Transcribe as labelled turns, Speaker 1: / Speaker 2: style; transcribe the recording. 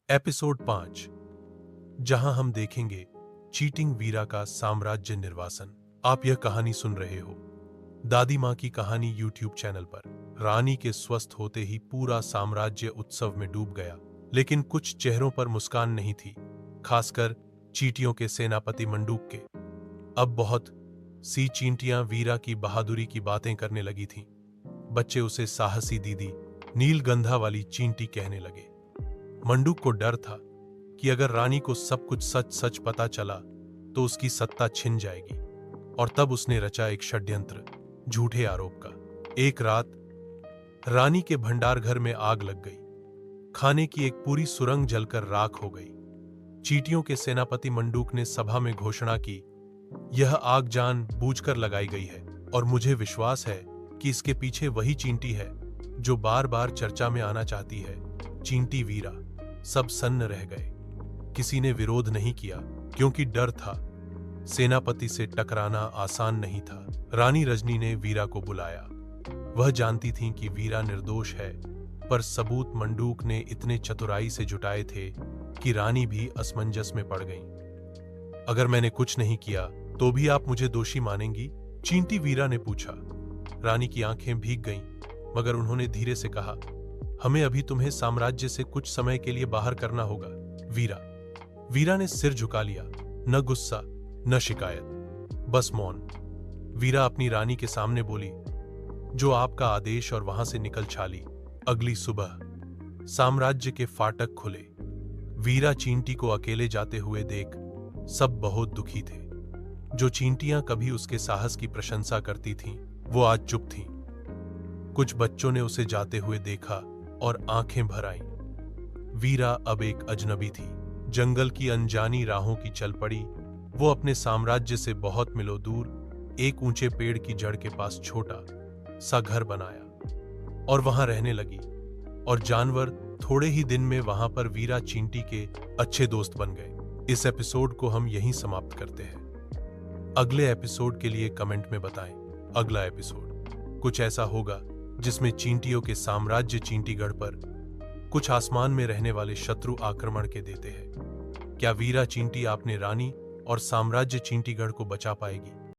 Speaker 1: Episode 5, जहां हम देखेंगे चीटिंग वीरा का साम्राज्य निर्वासन। आप यह कहानी सुन रहे हो दादी माँ की कहानी यूट्यूब चैनल पर। रानी के स्वस्थ होते ही पूरा साम्राज्य उत्सव में डूब गया, लेकिन कुछ चेहरों पर मुस्कान नहीं थी, खासकर चींटियों के सेनापति मंडूक के। अब बहुत सी चींटियां वीरा की बहादुरी की बातें करने लगी थीं। बच्चे उसे साहसी दीदी, नीलगंधा वाली चींटी कहने लगे। मंडूक को डर था कि अगर रानी को सब कुछ सच सच पता चला तो उसकी सत्ता छिन जाएगी, और तब उसने रचा एक षड्यंत्र, झूठे आरोप का। एक रात रानी के भंडार घर में आग लग गई। खाने की एक पूरी सुरंग जलकर राख हो गई। चींटियों के सेनापति मंडूक ने सभा में घोषणा की, यह आग जान बूझकर लगाई गई है, और मुझे विश्वास है कि इसके पीछे वही चींटी है जो बार बार चर्चा में आना चाहती है, चींटी वीरा। सब सन्न रह गए। किसी ने विरोध नहीं किया, क्योंकि डर था। सेनापति से टकराना आसान नहीं था। रानी रजनी ने वीरा को बुलाया। वह जानती थी कि वीरा निर्दोष है, पर सबूत मंडूक ने इतने चतुराई से जुटाए थे कि रानी भी असमंजस में पड़ गई। अगर मैंने कुछ नहीं किया तो भी आप मुझे दोषी मानेंगी? चींटी वीरा ने पूछा। रानी की आंखें भीग गईं, मगर उन्होंने धीरे से कहा, हमें अभी तुम्हें साम्राज्य से कुछ समय के लिए बाहर करना होगा, वीरा ने सिर झुका लिया। न गुस्सा, न शिकायत, बस मौन। वीरा अपनी रानी के सामने बोली, जो आपका आदेश, और वहां से निकल छाली। अगली सुबह साम्राज्य के फाटक खुले। वीरा चींटी को अकेले जाते हुए देख सब बहुत दुखी थे। जो चींटियां कभी उसके साहस की प्रशंसा करती थीं, वो आज चुप थीं। कुछ बच्चों ने उसे जाते हुए देखा और आंखें भर आईं। वीरा अब एक अजनबी थी, जंगल की अनजानी राहों की चल पड़ी। वो अपने साम्राज्य से बहुत मिलो दूर एक ऊंचे पेड़ की जड़ के पास छोटा सा घर बनाया और वहां रहने लगी। और जानवर थोड़े ही दिन में वहां पर वीरा चींटी के अच्छे दोस्त बन गए। इस एपिसोड को हम यहीं समाप्त करते हैं। अगले एपिसोड के लिए कमेंट में बताएं। अगला एपिसोड कुछ ऐसा होगा जिसमें चींटियों के साम्राज्य चींटीगढ़ पर कुछ आसमान में रहने वाले शत्रु आक्रमण के देते हैं। क्या वीरा चींटी अपने रानी और साम्राज्य चींटीगढ़ को बचा पाएगी?